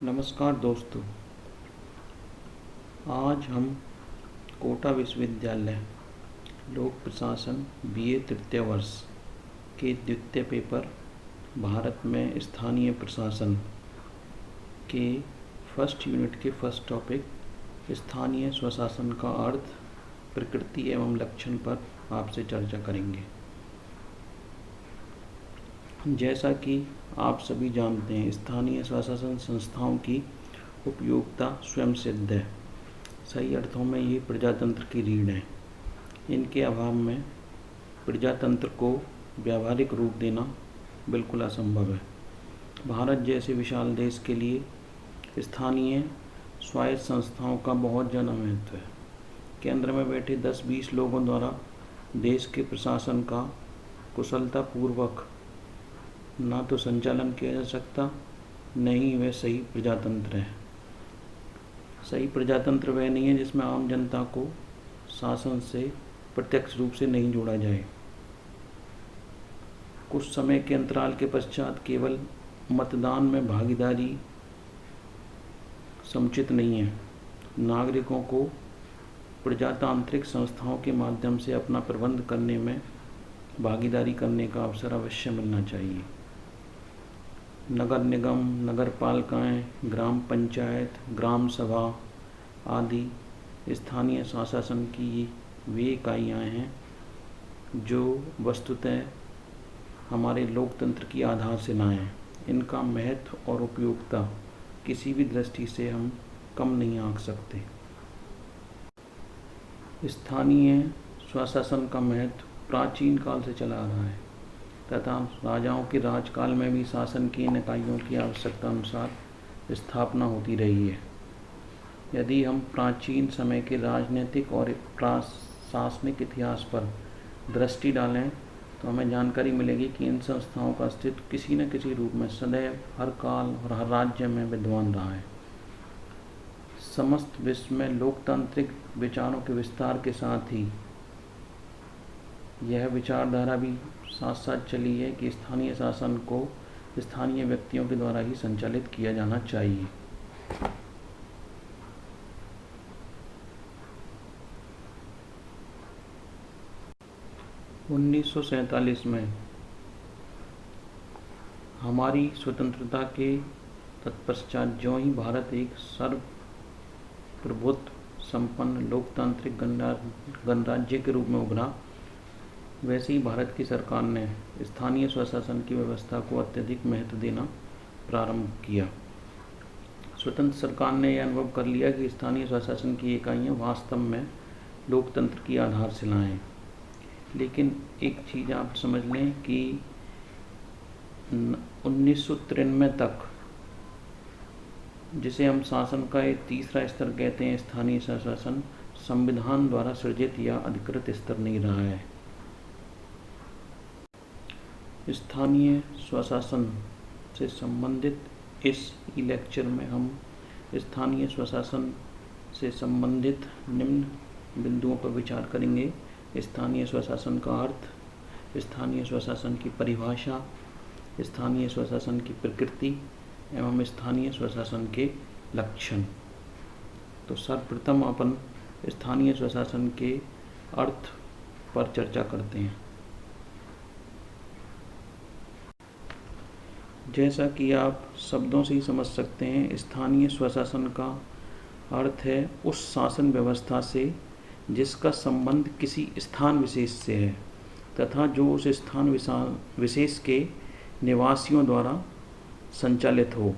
नमस्कार दोस्तों। आज हम कोटा विश्वविद्यालय लोक प्रशासन बीए तृतीय वर्ष के द्वितीय पेपर भारत में स्थानीय प्रशासन के फर्स्ट यूनिट के फर्स्ट टॉपिक स्थानीय स्वशासन का अर्थ, प्रकृति एवं लक्षण पर आपसे चर्चा करेंगे। जैसा कि आप सभी जानते हैं, स्थानीय स्वशासन संस्थाओं की उपयोगिता स्वयं सिद्ध है। सही अर्थों में ये प्रजातंत्र की रीढ़ है। इनके अभाव में प्रजातंत्र को व्यावहारिक रूप देना बिल्कुल असंभव है। भारत जैसे विशाल देश के लिए स्थानीय स्वायत्त संस्थाओं का बहुत ज़्यादा महत्व है। केंद्र में बैठे 10-20 लोगों द्वारा देश के प्रशासन का कुशलतापूर्वक ना तो संचालन किया जा सकता, न ही वह सही प्रजातंत्र है। सही प्रजातंत्र वह नहीं है जिसमें आम जनता को शासन से प्रत्यक्ष रूप से नहीं जोड़ा जाए। कुछ समय के अंतराल के पश्चात केवल मतदान में भागीदारी समुचित नहीं है। नागरिकों को प्रजातांत्रिक संस्थाओं के माध्यम से अपना प्रबंध करने में भागीदारी करने का अवसर अवश्य मिलना चाहिए। नगर निगम, नगर पालिकाएँ, ग्राम पंचायत, ग्राम सभा आदि स्थानीय स्वशासन की वे इकाइयाँ हैं जो वस्तुतः हमारे लोकतंत्र की आधारशिलाएँ हैं। इनका महत्व और उपयोगिता किसी भी दृष्टि से हम कम नहीं आंक सकते। स्थानीय स्वशासन का महत्व प्राचीन काल से चला आ रहा है तथा राजाओं के राजकाल में भी शासन की इन इकाइयों की आवश्यकता अनुसार स्थापना होती रही है। यदि हम प्राचीन समय के राजनीतिक और प्रशासनिक इतिहास पर दृष्टि डालें तो हमें जानकारी मिलेगी कि इन संस्थाओं का अस्तित्व किसी न किसी रूप में सदैव हर काल और हर राज्य में विद्यमान रहा है। समस्त विश्व में लोकतांत्रिक विचारों के विस्तार के साथ ही यह विचारधारा भी साथ साथ चली है कि स्थानीय शासन को स्थानीय व्यक्तियों के द्वारा ही संचालित किया जाना चाहिए। उन्नीस सौ 1947 में हमारी स्वतंत्रता के तत्पश्चात ज्यों ही भारत एक सर्वप्रभुत्व संपन्न लोकतांत्रिक गणराज्य के रूप में उभरा, वैसे ही भारत की सरकार ने स्थानीय स्वशासन की व्यवस्था को अत्यधिक महत्व देना प्रारंभ किया। स्वतंत्र सरकार ने यह अनुभव कर लिया कि स्थानीय स्वशासन की इकाइयाँ वास्तव में लोकतंत्र की आधारशिलाएँ हैं। लेकिन एक चीज़ आप समझ लें कि 1993 तक, जिसे हम शासन का एक तीसरा स्तर कहते हैं, स्थानीय स्वशासन संविधान द्वारा सृजित या अधिकृत स्तर नहीं रहा है। स्थानीय स्वशासन से संबंधित इस लेक्चर में हम स्थानीय स्वशासन से संबंधित निम्न बिंदुओं पर विचार करेंगे। स्थानीय स्वशासन का अर्थ, स्थानीय स्वशासन की परिभाषा, स्थानीय स्वशासन की प्रकृति एवं स्थानीय स्वशासन के लक्षण। तो सर्वप्रथम अपन स्थानीय स्वशासन के अर्थ पर चर्चा करते हैं। जैसा कि आप शब्दों से ही समझ सकते हैं, स्थानीय स्वशासन का अर्थ है उस शासन व्यवस्था से जिसका संबंध किसी स्थान विशेष से है तथा जो उस स्थान विशेष के निवासियों द्वारा संचालित हो।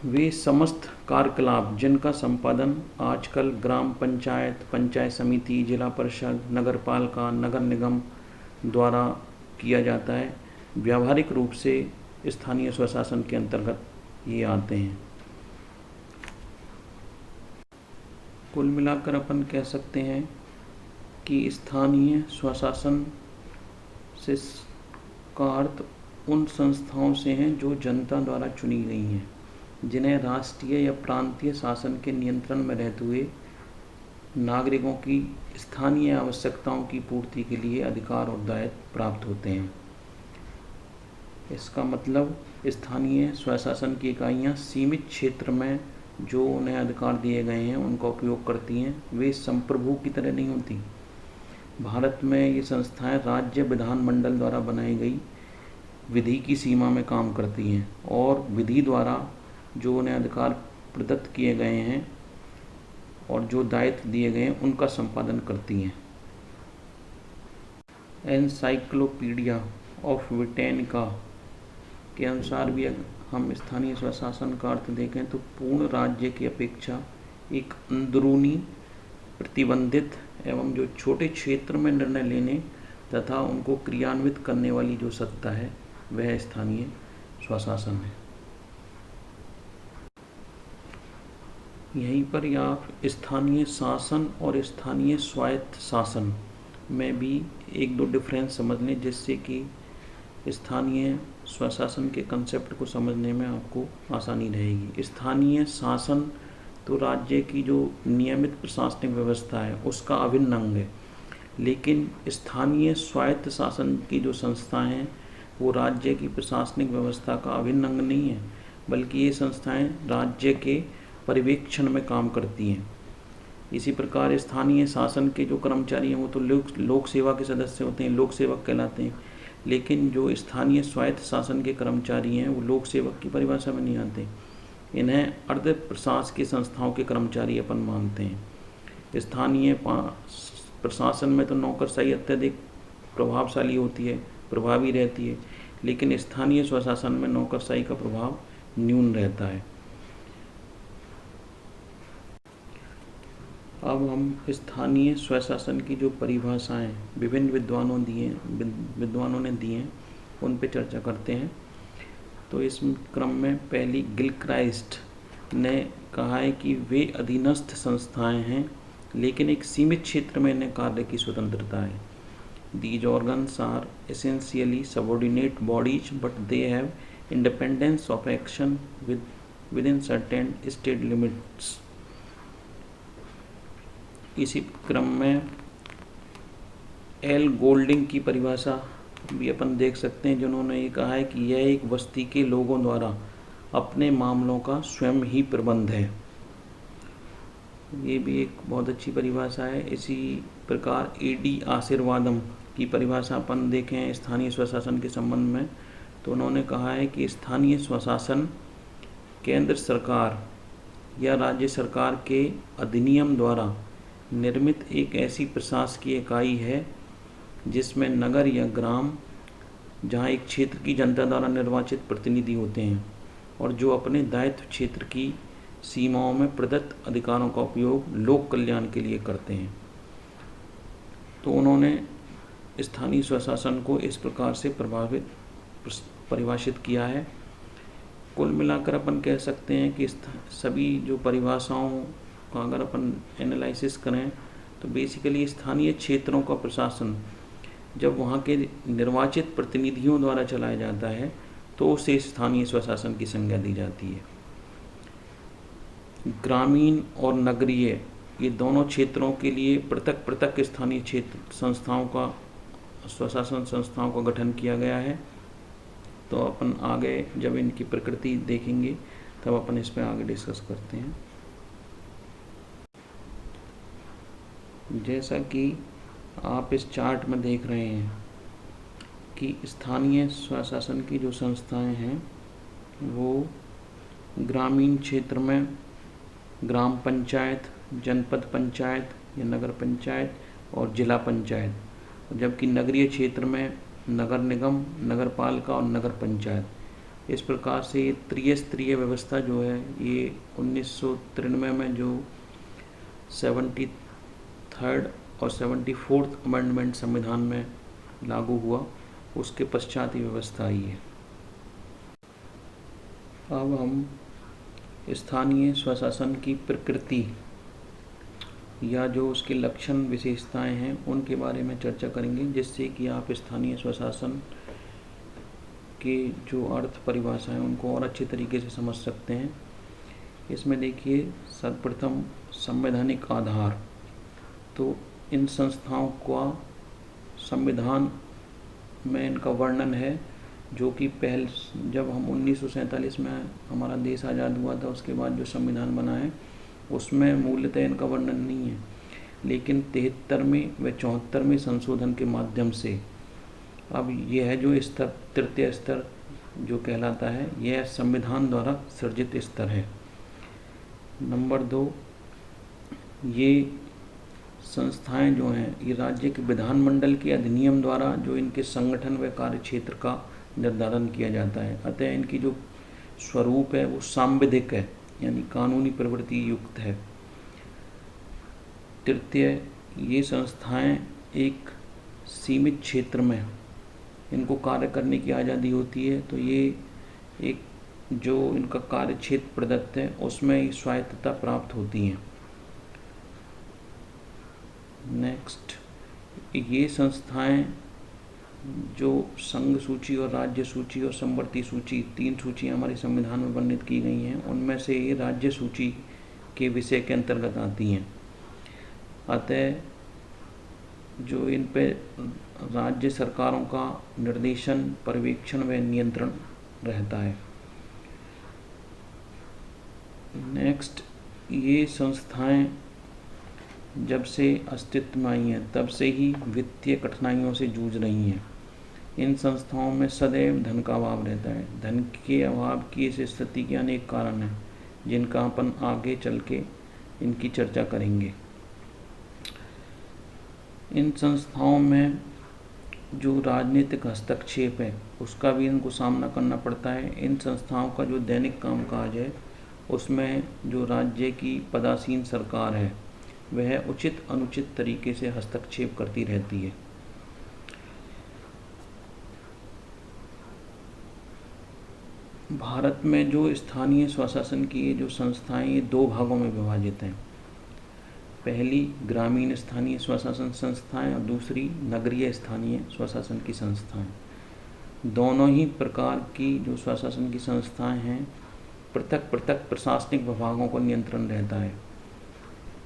वे समस्त कार्यकलाप जिनका संपादन आजकल ग्राम पंचायत, पंचायत समिति, जिला परिषद, नगर पालिका, नगर निगम द्वारा किया जाता है, व्यावहारिक रूप से स्थानीय स्वशासन के अंतर्गत ये आते हैं। कुल मिलाकर अपन कह सकते हैं कि स्थानीय स्वशासन से का अर्थ उन संस्थाओं से हैं जो जनता द्वारा चुनी गई हैं, जिन्हें राष्ट्रीय या प्रांतीय शासन के नियंत्रण में रहते हुए नागरिकों की स्थानीय आवश्यकताओं की पूर्ति के लिए अधिकार और दायित्व प्राप्त होते हैं। इसका मतलब स्थानीय स्वशासन की इकाइयाँ सीमित क्षेत्र में जो उन्हें अधिकार दिए गए हैं उनका उपयोग करती हैं, वे संप्रभु की तरह नहीं होती। भारत में ये संस्थाएं राज्य विधानमंडल द्वारा बनाई गई विधि की सीमा में काम करती हैं और विधि द्वारा जो उन्हें अधिकार प्रदत्त किए गए हैं और जो दायित्व दिए गए हैं उनका संपादन करती हैं। एनसाइक्लोपीडिया ऑफ ब्रिटेनिका के अनुसार भी अगर हम स्थानीय स्वशासन का अर्थ देखें तो पूर्ण राज्य की अपेक्षा एक अंदरूनी प्रतिबंधित एवं जो छोटे क्षेत्र में निर्णय लेने तथा उनको क्रियान्वित करने वाली जो सत्ता है वह स्थानीय स्वशासन है। यहीं पर आप स्थानीय शासन और स्थानीय स्वायत्त शासन में भी एक दो डिफरेंस समझ लें, जिससे कि स्थानीय स्वशासन के कंसेप्ट को समझने में आपको आसानी रहेगी। स्थानीय शासन तो राज्य की जो नियमित प्रशासनिक व्यवस्था है उसका अभिन्न अंग है, लेकिन स्थानीय स्वायत्त शासन की जो संस्थाएं हैं वो राज्य की प्रशासनिक व्यवस्था का अभिन्न अंग नहीं है, बल्कि ये संस्थाएं राज्य के पर्यवेक्षण में काम करती हैं। इसी प्रकार स्थानीय शासन के जो कर्मचारी हैं वो तो लोक सेवा के सदस्य होते हैं, लोक सेवक कहलाते हैं, लेकिन जो स्थानीय स्वायत्त शासन के कर्मचारी हैं वो लोक सेवक की परिभाषा में नहीं आते। इन्हें अर्ध प्रशासकीय संस्थाओं के कर्मचारी अपन मानते हैं। स्थानीय प्रशासन में तो नौकरशाही अत्यधिक प्रभावशाली होती है, प्रभावी रहती है, लेकिन स्थानीय स्वशासन में नौकरशाही का प्रभाव न्यून रहता है। अब हम स्थानीय स्वशासन की जो परिभाषाएं विभिन्न विद्वानों ने दी हैं उन पे चर्चा करते हैं। तो इस क्रम में पहली गिलक्राइस्ट ने कहा है कि वे अधीनस्थ संस्थाएं हैं, लेकिन एक सीमित क्षेत्र में इन्हें कार्य की स्वतंत्रता है। These organs are essentially subordinate bodies, but they have independence of action within certain state limits. इसी क्रम में एल गोल्डिंग की परिभाषा भी अपन देख सकते हैं, जिन्होंने ये कहा है कि यह एक बस्ती के लोगों द्वारा अपने मामलों का स्वयं ही प्रबंध है। ये भी एक बहुत अच्छी परिभाषा है। इसी प्रकार एडी आशीर्वादम की परिभाषा अपन देखें स्थानीय स्वशासन के संबंध में, तो उन्होंने कहा है कि स्थानीय स्वशासन केंद्र सरकार या राज्य सरकार के अधिनियम द्वारा निर्मित एक ऐसी प्रशासकीय इकाई है जिसमें नगर या ग्राम, जहां एक क्षेत्र की जनता द्वारा निर्वाचित प्रतिनिधि होते हैं और जो अपने दायित्व क्षेत्र की सीमाओं में प्रदत्त अधिकारों का उपयोग लोक कल्याण के लिए करते हैं। तो उन्होंने स्थानीय स्वशासन को इस प्रकार से परिभाषित किया है। कुल मिलाकर अपन कह सकते हैं कि सभी जो परिभाषाओं का अगर अपन एनालिसिस करें तो बेसिकली स्थानीय क्षेत्रों का प्रशासन जब वहाँ के निर्वाचित प्रतिनिधियों द्वारा चलाया जाता है तो उसे स्थानीय स्वशासन की संज्ञा दी जाती है। ग्रामीण और नगरीय ये दोनों क्षेत्रों के लिए पृथक पृथक स्थानीय क्षेत्र संस्थाओं का स्वशासन संस्थाओं का गठन किया गया है। तो अपन आगे जब इनकी प्रकृति देखेंगे तब अपन इस पर आगे डिस्कस करते हैं। जैसा कि आप इस चार्ट में देख रहे हैं कि स्थानीय स्वशासन की जो संस्थाएं हैं वो ग्रामीण क्षेत्र में ग्राम पंचायत, जनपद पंचायत या नगर पंचायत और जिला पंचायत, जबकि नगरीय क्षेत्र में नगर निगम, नगर पालिका और नगर पंचायत। इस प्रकार से ये त्रिस्तरीय व्यवस्था जो है ये 1993 में जो 73rd और 74th अमेंडमेंट संविधान में लागू हुआ उसके पश्चात ये व्यवस्था आई है। अब हम स्थानीय स्वशासन की प्रकृति या जो उसके लक्षण विशेषताएं हैं उनके बारे में चर्चा करेंगे, जिससे कि आप स्थानीय स्वशासन के जो अर्थ परिभाषा है उनको और अच्छे तरीके से समझ सकते हैं। इसमें देखिए सर्वप्रथम संवैधानिक आधार, तो इन संस्थाओं का संविधान में इनका वर्णन है जो कि जब हम 1947 में हमारा देश आज़ाद हुआ था, उसके बाद जो संविधान बना है उसमें मूलतः इनका वर्णन नहीं है, लेकिन 73वें व 74वें संशोधन के माध्यम से अब यह है जो स्तर, तृतीय स्तर जो कहलाता है, यह संविधान द्वारा सृजित स्तर है। नंबर 2, ये संस्थाएं जो हैं ये राज्य के विधानमंडल के अधिनियम द्वारा जो इनके संगठन व कार्य क्षेत्र का निर्धारण किया जाता है, अतः इनकी जो स्वरूप है वो सांविधिक है, यानी कानूनी प्रवृत्ति युक्त है। तृतीय, ये संस्थाएं एक सीमित क्षेत्र में इनको कार्य करने की आज़ादी होती है, तो ये एक जो इनका कार्य क्षेत्र प्रदत्त है उसमें स्वायत्तता प्राप्त होती हैं। नेक्स्ट, ये संस्थाएं जो संघ सूची और राज्य सूची और समवर्ती सूची, 3 सूचियाँ हमारे संविधान में वर्णित की गई हैं, उनमें से ये राज्य सूची के विषय के अंतर्गत आती हैं। अतः जो इन पे राज्य सरकारों का निर्देशन, पर्यवेक्षण व नियंत्रण रहता है। नेक्स्ट, ये संस्थाएं जब से अस्तित्व में आई हैं तब से ही वित्तीय कठिनाइयों से जूझ रही हैं। इन संस्थाओं में सदैव धन का अभाव रहता है। धन के अभाव की इस स्थिति के अनेक कारण हैं, जिनका अपन आगे चल के इनकी चर्चा करेंगे। इन संस्थाओं में जो राजनीतिक हस्तक्षेप है उसका भी इनको सामना करना पड़ता है। इन संस्थाओं का जो दैनिक कामकाज है उसमें जो राज्य की पदासीन सरकार है वह उचित अनुचित तरीके से हस्तक्षेप करती रहती है। भारत में जो स्थानीय स्वशासन की ये जो संस्थाएं ये 2 भागों में विभाजित हैं। पहली ग्रामीण स्थानीय स्वशासन संस्थाएं और दूसरी नगरीय स्थानीय स्वशासन की संस्थाएं। दोनों ही प्रकार की जो स्वशासन की संस्थाएं हैं पृथक पृथक प्रशासनिक विभागों को नियंत्रण रहता है।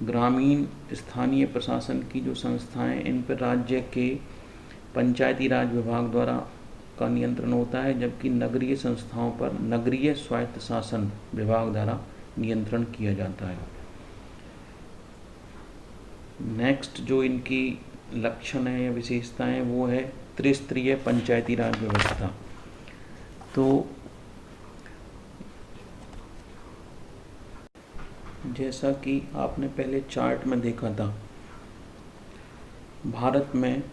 ग्रामीण स्थानीय प्रशासन की जो संस्थाएं, इन पर राज्य के पंचायती राज विभाग द्वारा का नियंत्रण होता है, जबकि नगरीय संस्थाओं पर नगरीय स्वायत्त शासन विभाग द्वारा नियंत्रण किया जाता है। नेक्स्ट, जो इनकी लक्षण है या विशेषताएं वो है त्रिस्तरीय पंचायती राज व्यवस्था। तो जैसा कि आपने पहले चार्ट में देखा था, भारत में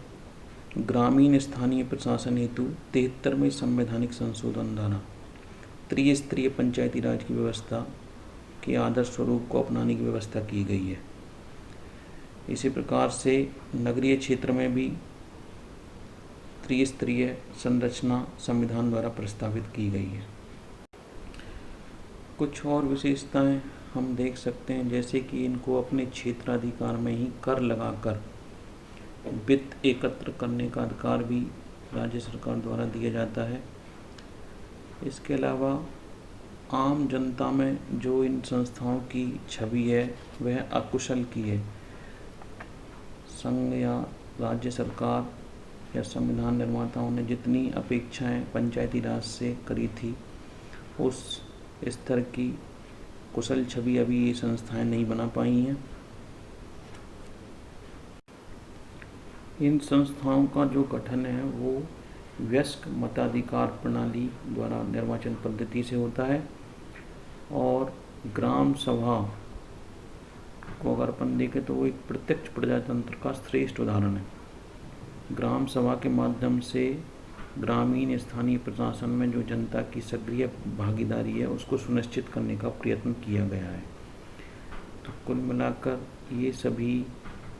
ग्रामीण स्थानीय प्रशासन हेतु 73वें संवैधानिक संशोधन द्वारा त्रिस्तरीय पंचायती राज की व्यवस्था के आदर्श स्वरूप को अपनाने की व्यवस्था की गई है। इसी प्रकार से नगरीय क्षेत्र में भी त्रिस्तरीय संरचना संविधान द्वारा प्रस्तावित की गई है। कुछ और विशेषताएं हम देख सकते हैं, जैसे कि इनको अपने क्षेत्राधिकार में ही कर लगाकर वित्त एकत्र करने का अधिकार भी राज्य सरकार द्वारा दिया जाता है। इसके अलावा आम जनता में जो इन संस्थाओं की छवि है वह अकुशल की है। संघ या राज्य सरकार या संविधान निर्माताओं ने जितनी अपेक्षाएं पंचायती राज से करी थी उस स्तर की कुशल छवि अभी ये संस्थाएं नहीं बना पाई हैं। इन संस्थाओं का जो गठन है वो वयस्क मताधिकार प्रणाली द्वारा निर्वाचन पद्धति से होता है, और ग्राम सभा को अगर अपन देखें तो वो एक प्रत्यक्ष प्रजातंत्र का श्रेष्ठ उदाहरण है। ग्राम सभा के माध्यम से ग्रामीण स्थानीय प्रशासन में जो जनता की सक्रिय भागीदारी है उसको सुनिश्चित करने का प्रयत्न किया गया है। तो कुल मिलाकर ये सभी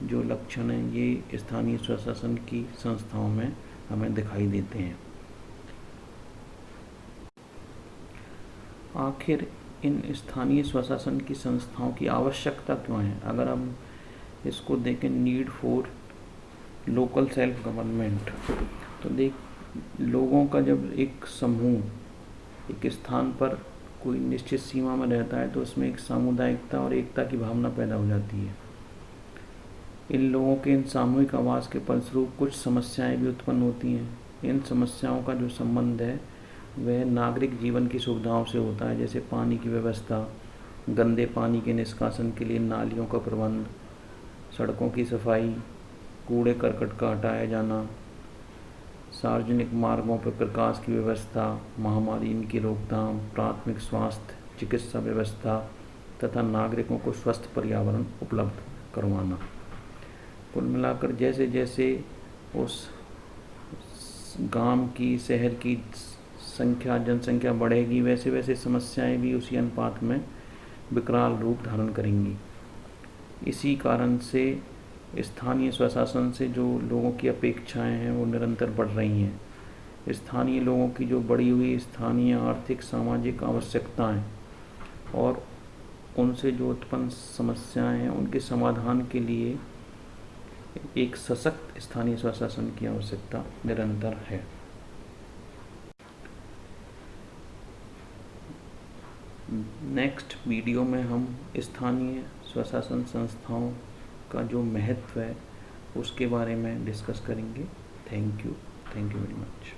जो लक्षण हैं ये स्थानीय स्वशासन की संस्थाओं में हमें दिखाई देते हैं। आखिर इन स्थानीय स्वशासन की संस्थाओं की आवश्यकता क्यों है? अगर हम इसको देखें, need for local self government, तो लोगों का जब एक समूह एक स्थान पर कोई निश्चित सीमा में रहता है तो उसमें एक सामुदायिकता और एकता की भावना पैदा हो जाती है। इन लोगों के इन सामूहिक आवास के फलस्वरूप कुछ समस्याएं भी उत्पन्न होती हैं, इन समस्याओं का जो संबंध है वह नागरिक जीवन की सुविधाओं से होता है, जैसे पानी की व्यवस्था, गंदे पानी के निष्कासन के लिए नालियों का प्रबंध, सड़कों की सफाई, कूड़े करकट का हटाया जाना, सार्वजनिक मार्गों पर प्रकाश की व्यवस्था, महामारी की रोकथाम, प्राथमिक स्वास्थ्य चिकित्सा व्यवस्था तथा नागरिकों को स्वस्थ पर्यावरण उपलब्ध करवाना। कुल मिलाकर जैसे जैसे उस गांव की, शहर की जनसंख्या बढ़ेगी, वैसे वैसे समस्याएं भी उसी अनुपात में विकराल रूप धारण करेंगी। इसी कारण से स्थानीय स्वशासन से जो लोगों की अपेक्षाएं हैं वो निरंतर बढ़ रही हैं। स्थानीय लोगों की जो बढ़ी हुई स्थानीय आर्थिक सामाजिक आवश्यकताएं और उनसे जो उत्पन्न समस्याएं हैं उनके समाधान के लिए एक सशक्त स्थानीय स्वशासन की आवश्यकता निरंतर है। नेक्स्ट वीडियो में हम स्थानीय स्वशासन संस्थाओं का जो महत्व है उसके बारे में डिस्कस करेंगे। Thank you very much.